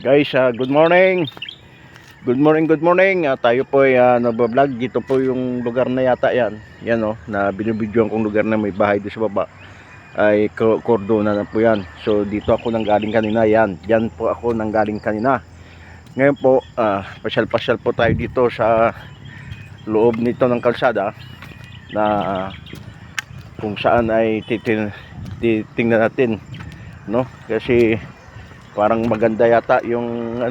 Guys, good morning. Good morning, good morning. Tayo po ay nagbablog. Dito po yung lugar na yata yan. Yan na binibidyoan kong lugar na may bahay doon sa baba. Ay Cordona na po yan. So dito ako nanggaling kanina. Yan po ako nanggaling kanina. Ngayon po, pasyal-pasyal po tayo dito sa loob nito ng kalsada na kung saan ay titingnan natin, no? Kasi parang maganda yata yung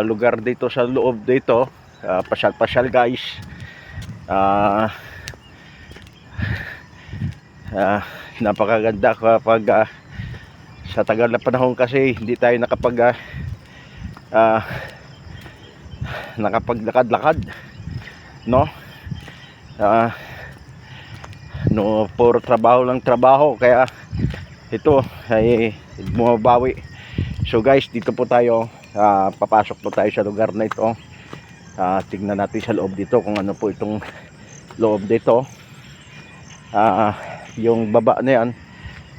lugar dito sa loob dito. Pasyal-pasyal guys. Napakaganda kapag sa tagal na panahon kasi hindi tayo nakapaglakad-lakad, no? Puro trabaho lang trabaho, kaya ito ay bumabawi. So guys, dito po tayo, papasok po tayo sa lugar na ito. Tignan natin sa loob dito kung ano po itong loob dito. Yung baba na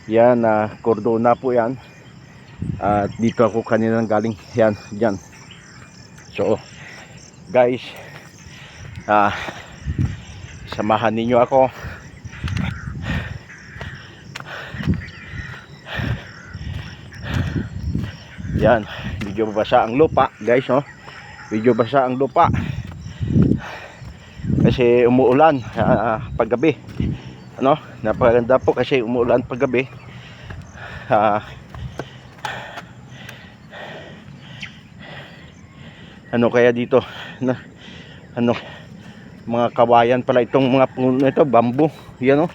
yan, Cordona po yan. Dito ako kanina galing, yan, dyan. So guys, samahan ninyo ako. Yan, medyo basa ang lupa guys, no? Medyo basa ang lupa kasi umuulan paggabi, ano? Napakaganda po kasi umuulan paggabi. Ano kaya dito na mga kawayan pala itong mga puno ito, bamboo. Yan, no?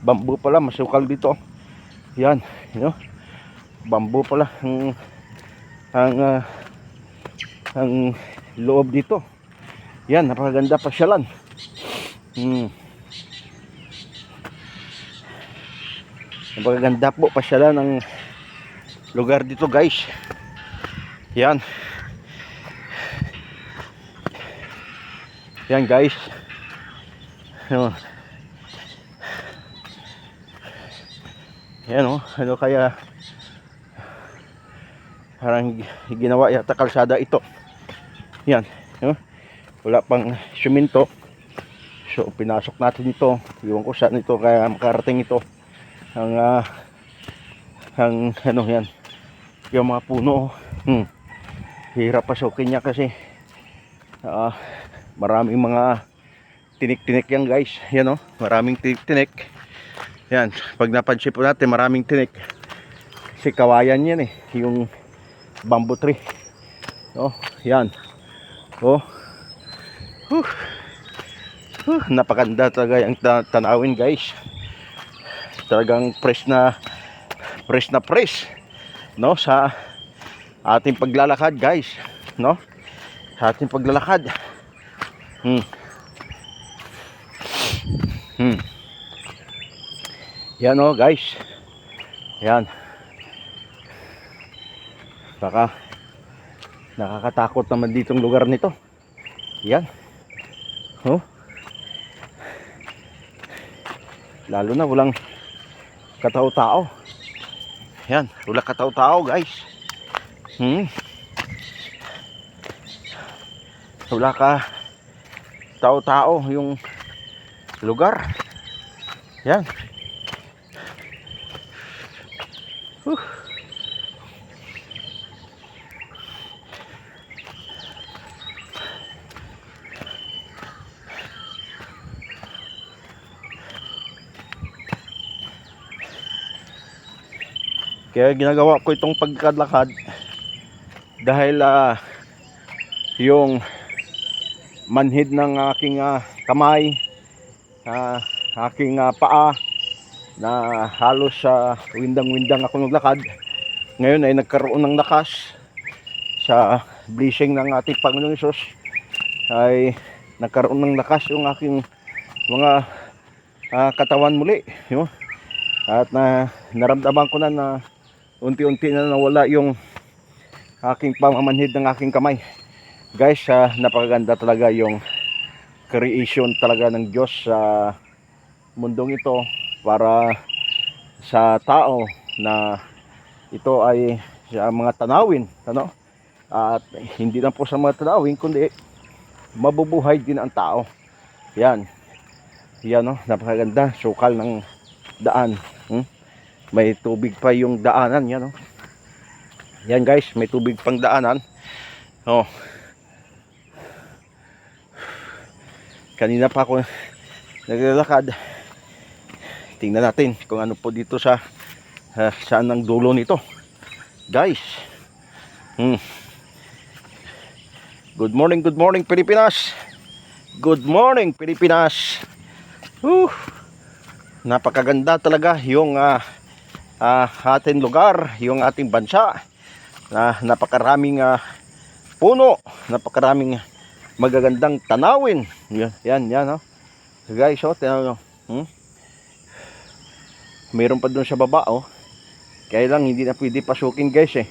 Bamboo pala, masukal dito. Yan, you know? Bamboo pala ang loob dito. Yan, napakaganda pasyalan. Napakaganda po pasyalan ang lugar dito guys. Yan. Yan guys. Yan, ano kaya parang ginawa yata kalsada ito. Yan, wala pang semento. So pinasok natin ito. Iwan ko saan ito kaya makarating ito ang yan, yung mga puno. Hirap pasukin niya kasi maraming mga tinik-tinik yan guys. Yan, maraming tinik-tinik. Yan, pag napansin po natin maraming tinik kasi kawayan yan yung bamboo tree. Yan. Napakaganda talaga yung tanawin guys. Talagang fresh na no, sa ating paglalakad guys, no? Sa ating paglalakad. Yan, guys. Yan. Baka nakakatakot naman ditong lugar nito. Yan. Lalo na walang katao-tao. Yan, wala katao-tao guys. Wala ka tao-tao yung lugar. Yan. Kaya ginagawa ko itong pagkalakad dahil yung manhid ng aking kamay, aking paa na halos windang-windang ako naglakad. Ngayon ay nagkaroon ng lakas sa blessing ng ating Panginoong Hesus, ay nagkaroon ng lakas yung aking mga katawan muli, at naramdaman ko na unti-unti na nawala yung aking pamamanhid ng aking kamay guys. Napakaganda talaga yung creation talaga ng Diyos sa mundong ito para sa tao na ito ay sa mga tanawin, ano? At hindi lang po sa mga tanawin kundi mabubuhay din ang tao. Yan. Yan, no, napakaganda, sukal ng daan. May tubig pa yung daanan, yan, no. Yan guys, may tubig pang daanan. Oh. Kanina pa ako naglalakad. Tingnan natin kung ano po dito sa saan ang dulo nito. Guys. Good morning Pilipinas. Good morning Pilipinas. Napakaganda talaga yung ating lugar, yung ating bansa. Napakaraming puno, napakaraming magagandang tanawin. Yan, no? So guys, tingnan nyo. Mayroon pa doon sa baba, kaya lang hindi na pwede pasukin guys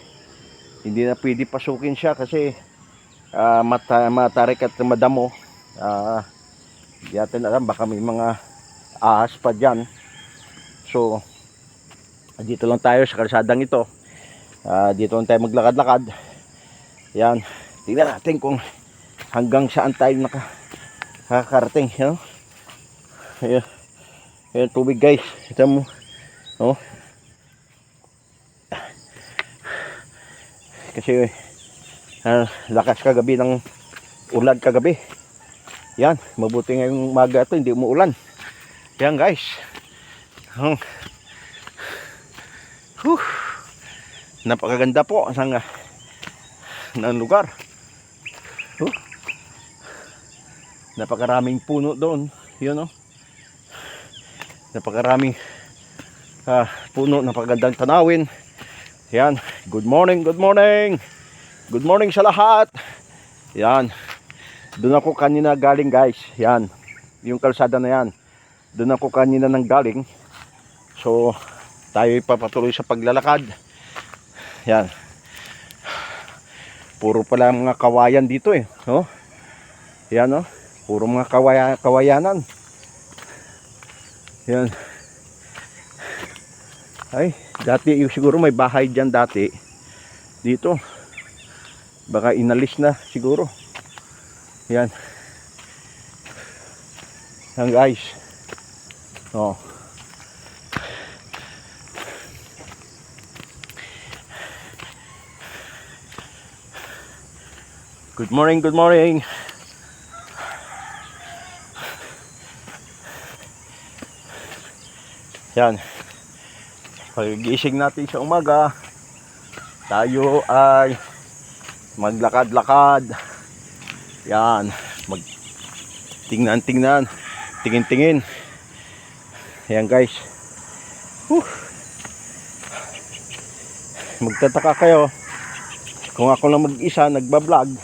hindi na pwede pasukin siya kasi matarik at madamo. Di natin alam, baka may mga ahas pa dyan. So dito lang tayo sa kalsadang ito. Dito lang tayo maglakad-lakad. Yan, tingnan natin kung hanggang saan tayo nakakarating, you know? Ayan, tubig guys, ito mo. Kasi lakas kagabi ng ulan kagabi. Yan, mabuti ngayong umaga ito, hindi umuulan. Yan guys. Napakaganda po ng lugar. Napakaraming puno doon. Yun, napakaraming puno, napakagandang tanawin. Yan, good morning. Good morning sa lahat. Yan. Doon ako kanina galing guys. Yan. Yung kalsada na yan. Doon ako kanina nang galing. So tayo ipapatuloy sa paglalakad. Yan. Puro pala mga kawayan dito Yan, puro mga kawayanan. Yan. Ay, dati siguro may bahay dyan dati. Dito. Baka inalis na siguro. Yan. Yan guys. Good morning. Yan. Pagigising natin sa umaga, tayo ay maglakad-lakad. Yan, tingnan, tingin. Yan guys. Magtataka kayo kung ako lang mag-isa nagbablog,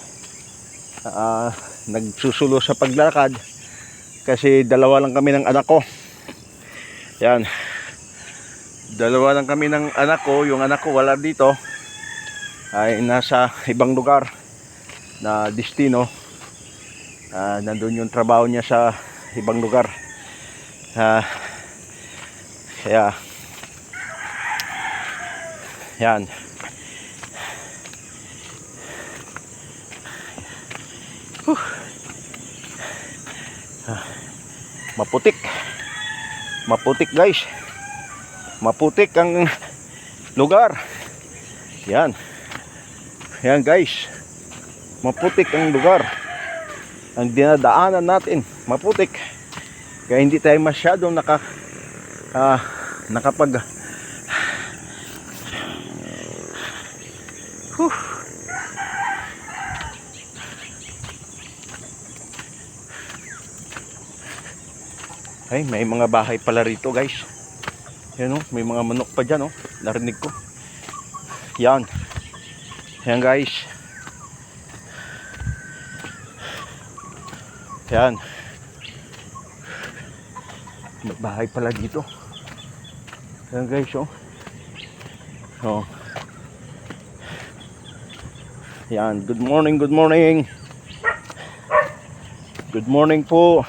nagsusulo sa paglalakad kasi dalawa lang kami ng anak ko. Yan, dalawa lang kami ng anak ko. Yung anak ko wala dito, ay nasa ibang lugar na destino. Nandun yung trabaho niya sa ibang lugar. Kaya yan. Maputik guys. Maputik ang lugar. Yan guys. Maputik ang lugar. Ang dinadaanan natin maputik. Kaya hindi tayo masyadong nakapag Ay, may mga bahay pala rito guys. Yan, may mga manok pa dyan, narinig ko. Yan guys. Yan, may bahay pala dito. Yan guys, yan, good morning. Good morning po.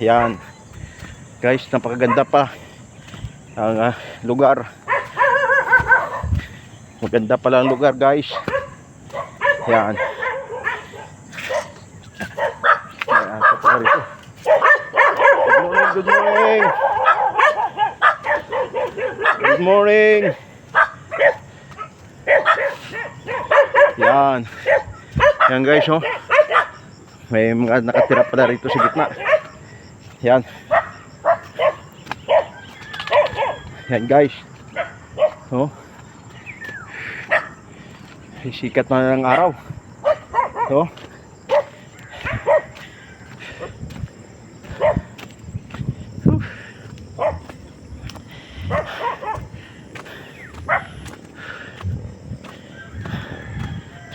Yan guys, napakaganda pa ang lugar. Maganda pala ang lugar, guys. Yan. May aso pa rito. Good morning, good morning. Good morning. Yan. Yan, guys, oh. May mga nakatira pala rito sa gitna. Yan. Yan, guys. Oh. Sikat na ng araw. Oh.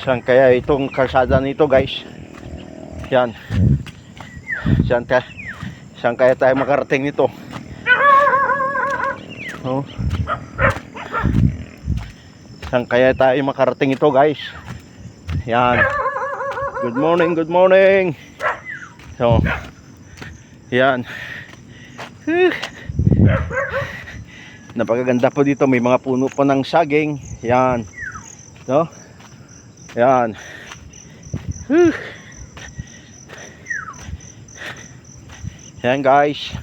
Saan kaya itong kalsada nito, guys? Yan. Saan kaya tayo makarating nito? Oh. Saan kaya tayo makarating ito, guys? Yan. Good morning, good morning. So, yan. Napakaganda po dito. May mga puno po ng saging. Yan. No? Yan. Yan, guys.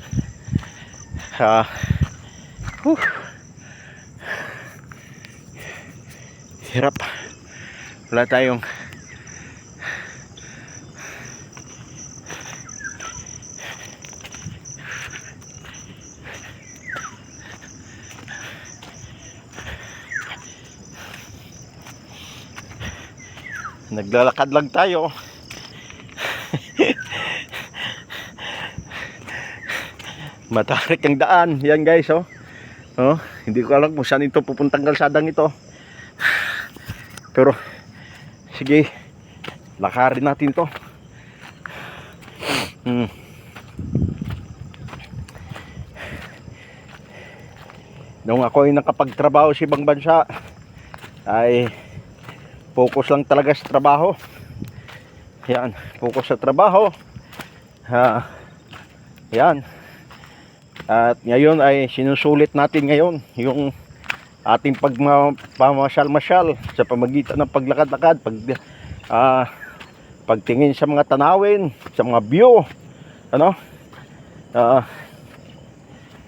Hirap. Wala tayong naglalakad lang tayo. Matarik ang daan. Yan, guys, oh. Oh, hindi ko alam kung saan ito pupuntang kalsadang ito. Pero sige, lakarin natin to. Nung ako ay nakapagtrabaho sa ibang bansa, ay focus lang talaga sa trabaho. Yan, focus sa trabaho. Yan. At ngayon ay sinusulit natin ngayon yung ating pagmamasyal-masyal sa pamagitan ng paglakad-lakad, pagtingin sa mga tanawin, sa mga view, ano?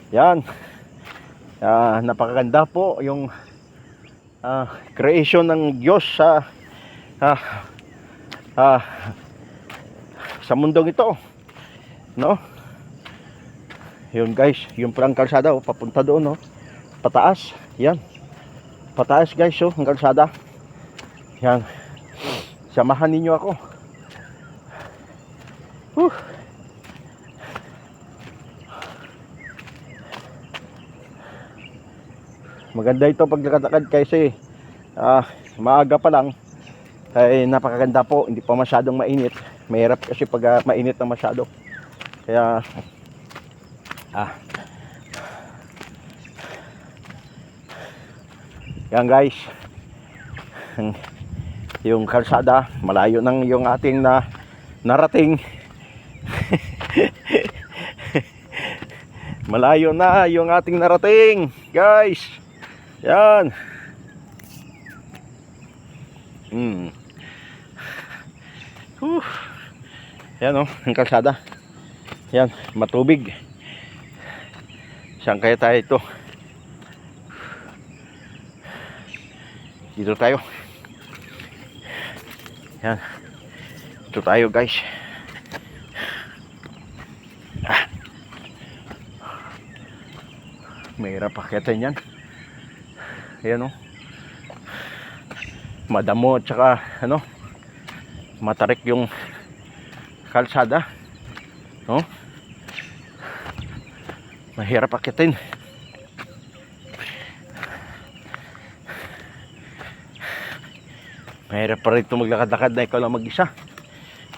Yan. Napakaganda po yung creation ng Diyos sa mundong ito, no? Yun, guys, yung parang kalsada, oh, papunta doon, oh, pataas. Yan, pataas, guys, oh, ang kalsada. Yan, samahan ninyo ako. Maganda ito paglakad-lakad kasi maaga pa lang ay napakaganda po, hindi pa masyadong mainit. Mahirap kasi pag mainit na masyado. Kaya yan, guys, yung kalsada, malayo nang yung ating narating. Malayo na yung ating narating, guys. Yan. Yan, oh, ang kalsada. Yan, matubig. Saan kaya tayo ito? Dito tayo. Yan. Dito tayo, guys. Mahirap pakitin yan. Ayan, oh. Madamo at saka ano, matarik yung kalsada, no? Mahirap pakitin. Mahirap pa rin ito maglakad-lakad na ikaw lang mag-isa,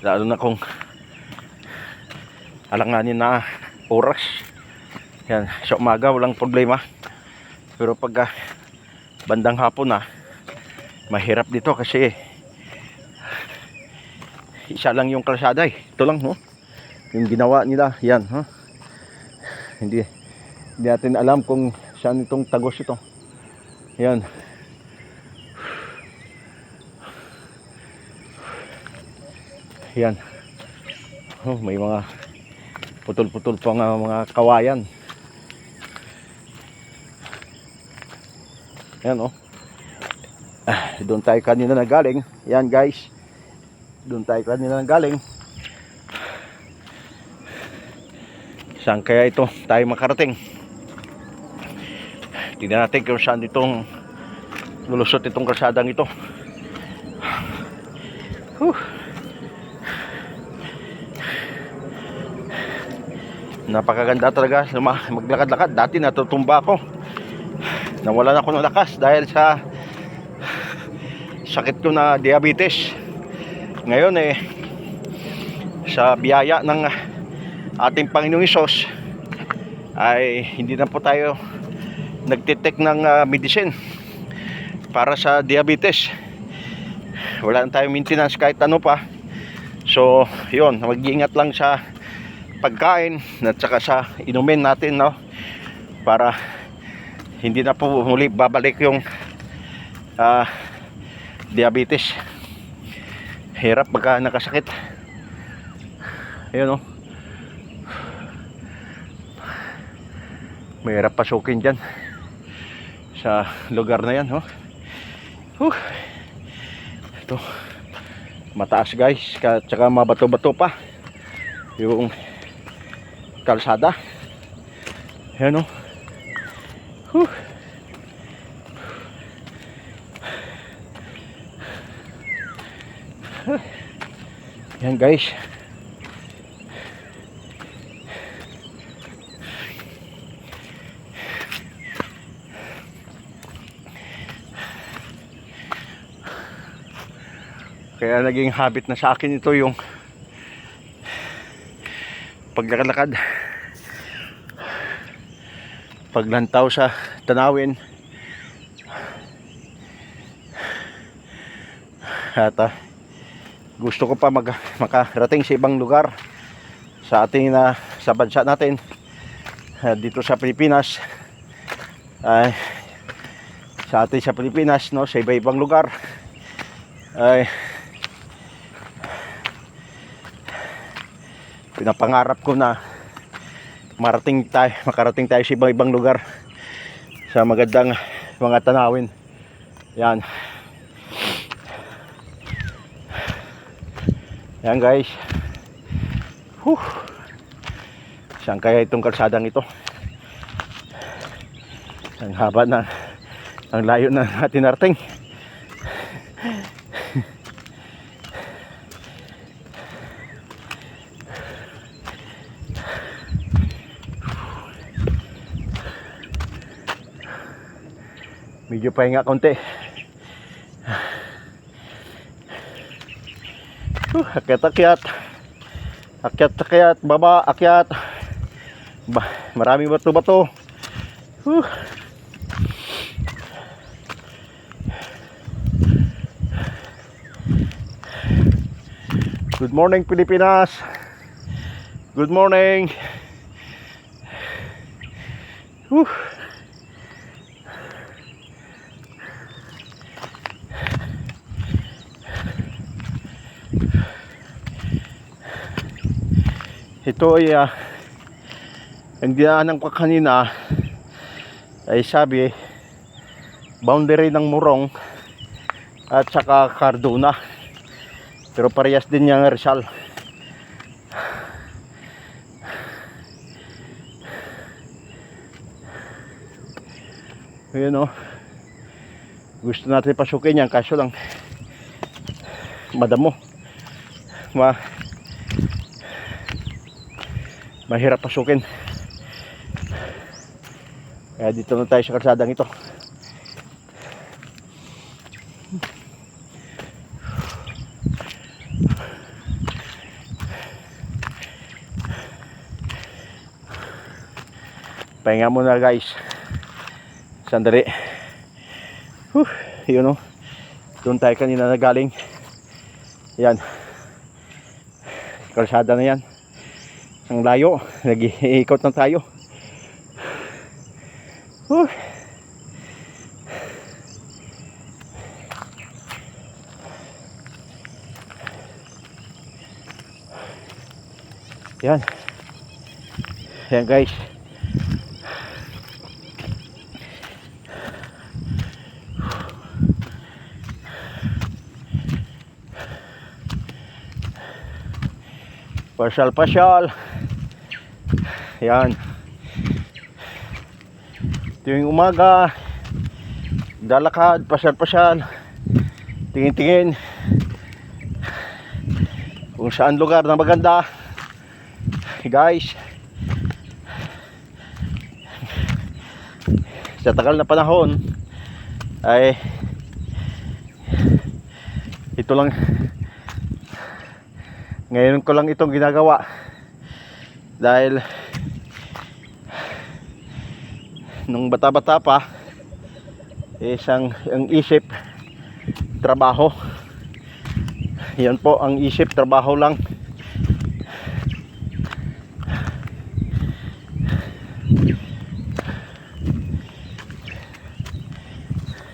lalo na kung alanganin na oras. Yan, sa umaga walang problema, pero pag bandang hapon na, mahirap dito kasi isa lang yung kalsada, eh. Ito lang, no? Yung ginawa nila, yan, huh? Hindi natin alam kung Saan itong tagos ito? Yan. Yan. Oh, may mga putol-putol pa nga mga kawayan. Yan oh. Doon tayo kanina nagaling. Yan guys. Doon tayo kanina nagaling. Saan kaya ito tayo makarating? Tingnan natin kung saan itong lulusot itong kalsadang ito. Napakaganda talaga maglakad-lakad. Dati natutumba ako. Nawalan ako ng lakas dahil sa sakit ko na diabetes. Ngayon sa biyaya ng ating Panginoong Hesus ay hindi na po tayo nagtitek ng medicine para sa diabetes. Wala na tayong maintenance kahit ano pa. So yun, mag-iingat lang sa pagkain at saka sa inumin natin, no, para hindi na po muli babalik yung diabetes. Hirap pagka nakasakit. Ayun, no, mahirap pasukin dyan sa lugar na yan, no. Ito mataas guys, at saka mabato-bato pa yung kalsada. Ayan o. Ayan guys. Kaya naging habit na sa akin ito yung paglalakad, paglantaw sa tanawin, at gusto ko pa makarating sa ibang lugar sa ating sa bansa natin, dito sa Pilipinas, sa atin sa Pilipinas, no, sa iba-ibang lugar ay pinapangarap ko na makarating tayo sa ibang lugar sa magandang mga tanawin. Yan. Yan guys. Saan kaya itong kalsadang ito? Ang haba na, ang layo na natin narating. Medyo pahinga konti. Akyat-akyat. Akyat-akyat, baba, akyat. Marami bato-bato. Good morning Pilipinas. Good morning. Ito ay ang dinaanan ko kanina ay sabi boundary ng Morong at saka Cardona, pero parehas din yung Rizal. Ayun, oh. Gusto natin pasukin yan, kaso lang madamo, mahirap pasukin. Kaya dito na tayo sa kalsadang ito. Pahinga muna guys. Sandali. Yun, oh. Doon tayo kanina nagaling. Yan. Kalsada na yan. Ang layo, nag-iikot na tayo. Huh. Yan. Yan guys. Pasyal-pasyal. Yan. Tuwing umaga, dalakad, pasyal-pasyal, tingin-tingin kung saan lugar na maganda. Guys, sa tagal na panahon ay ito lang, ngayon ko lang itong ginagawa dahil nung bata-bata pa ang isip trabaho. Yan po ang isip, trabaho lang.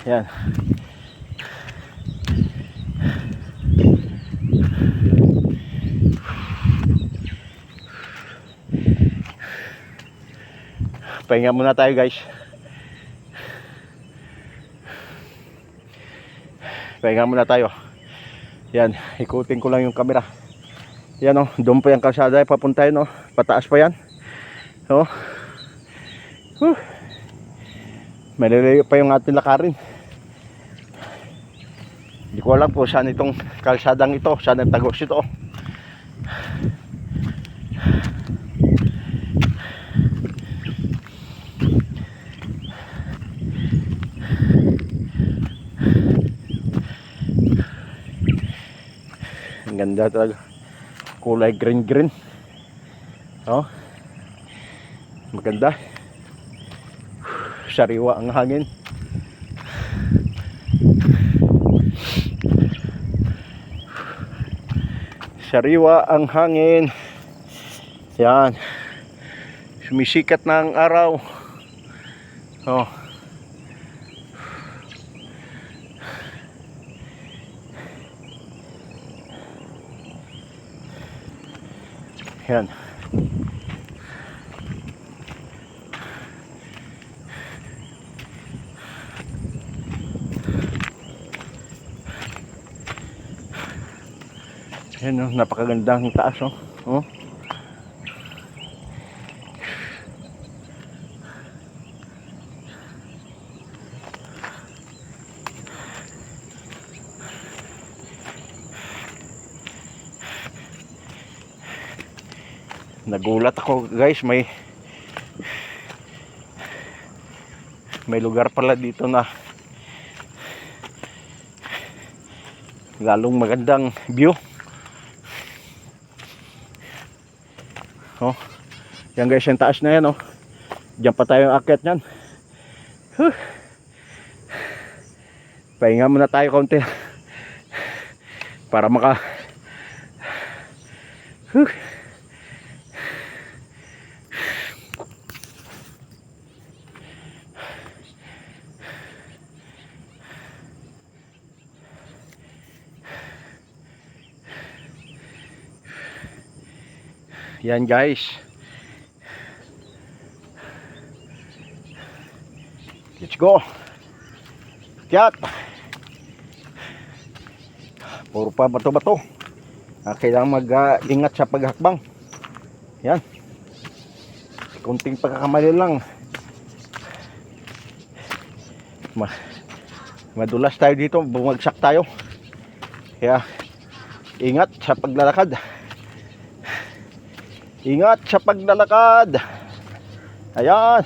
Yan. Pahinga muna tayo guys. Pahinga muna tayo. Yan, ikutin ko lang yung camera. Yan oh, doon pa yung kalsada, papunta yun oh. Pataas pa yan. Oh. Malalayo pa yung ating lakarin. Hindi ko alam po saan itong kalsadang ito, saan ang tagos ito. Ang ganda talaga. Kulay green. Oh. Maganda. Sariwa ang hangin. Sariwa ang hangin. Yan. Sumisikat na ang araw. Oh. Yan. Yan oh, napakagandang taas oh. Oh. Nagulat ako guys, may lugar pala dito na lalong magandang view. Oh, yan guys, yung taas na yan oh. Diyan pa tayo akyat yan. Pahinga muna tayo konti para maka yan guys. Let's go. Kiyat. Puro pa bato-bato. Kailangan mag-ingat sa paghakbang. Yan. Kunting pagkakamali lang. Madulas tayo dito. Bumagsak tayo. Kaya ingat sa paglalakad. Ingat sa paglalakad. Ayan.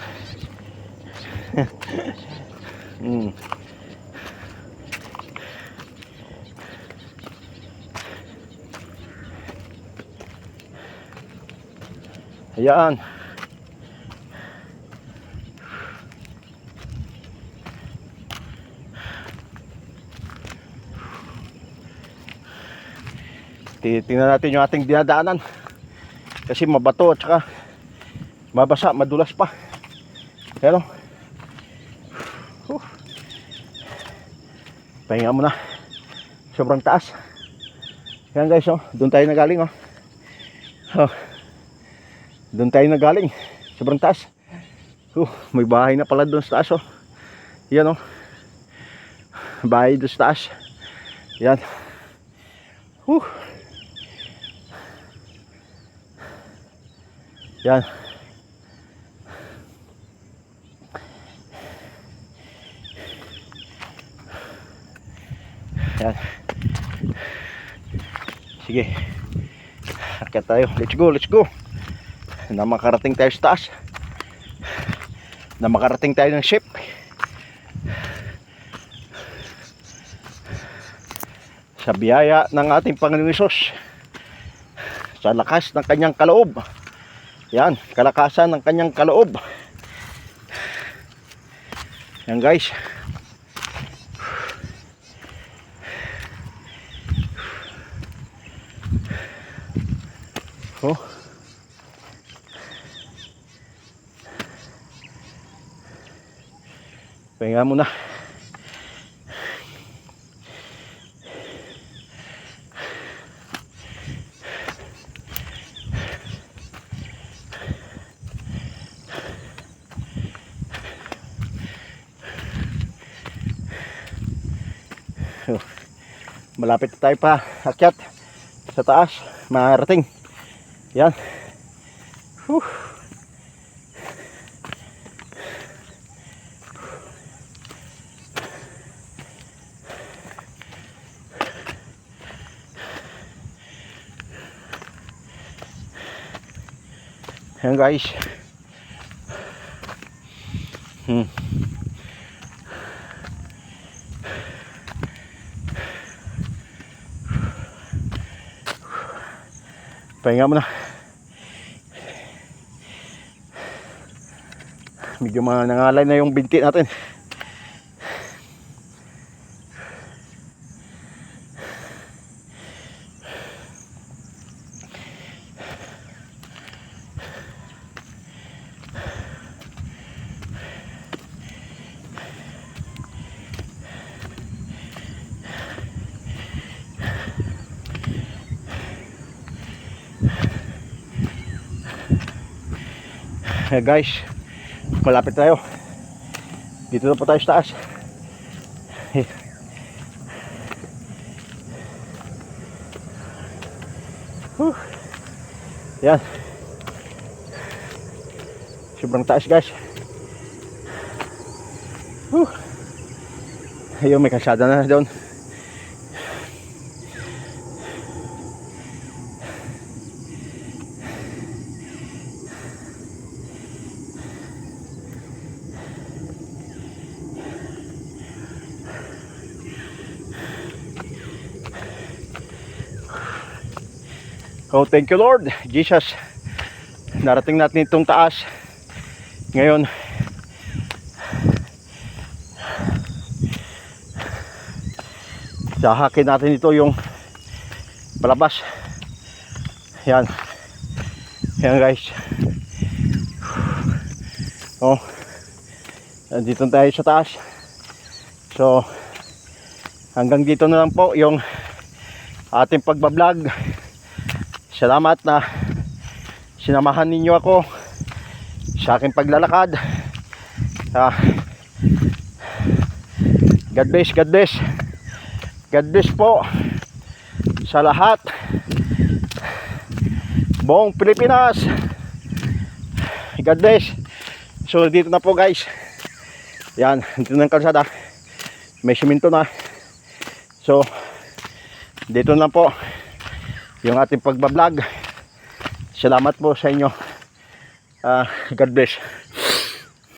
Ayan. Tingnan natin yung ating dinadaanan. Kasi mabato at saka mabasa, madulas pa. Ayan o. Pahinga muna. Sobrang taas. Yan guys, oh, doon tayo nagaling, oh. Oh. Doon tayo nagaling. Sobrang taas. May bahay na pala doon sa taas, oh. Yan, oh. Bahay doon sa taas. Yan. Yan. Yan. Sige. Akyat tayo. Let's go, let's go. Na makarating tayo sa taas. Na makarating tayo ng ship. Sa biyaya ng ating Panginoong Hesus. Sa lakas ng kanyang kaloob. Yan, kalakasan ng kanyang kaloob. Yan guys. Oh. Pahinga muna. Malapit tayo pa akyat sa taas, marating. Yan. Yan guys. Pahinga muna. Medyo nangalay na yung binti natin. Guys, malapit tayo. Dito na po tayo sa taas. Yan. Sobrang taas guys. Ayun, may kalsada na doon. Oh, thank you Lord Jesus. Narating natin itong taas. Ngayon sahakin natin ito yung palabas. Yan. Yan guys. Oh. Dito tayo sa taas. So hanggang dito na lang po yung ating pagbablog. Salamat na sinamahan ninyo ako sa aking paglalakad. God bless, God bless. God bless po sa lahat. Buong Pilipinas. God bless. So dito na po guys. Yan, dito na ang kalsada. May simento na. So dito na po yung ating pagbablog. Salamat po sa inyo. God bless.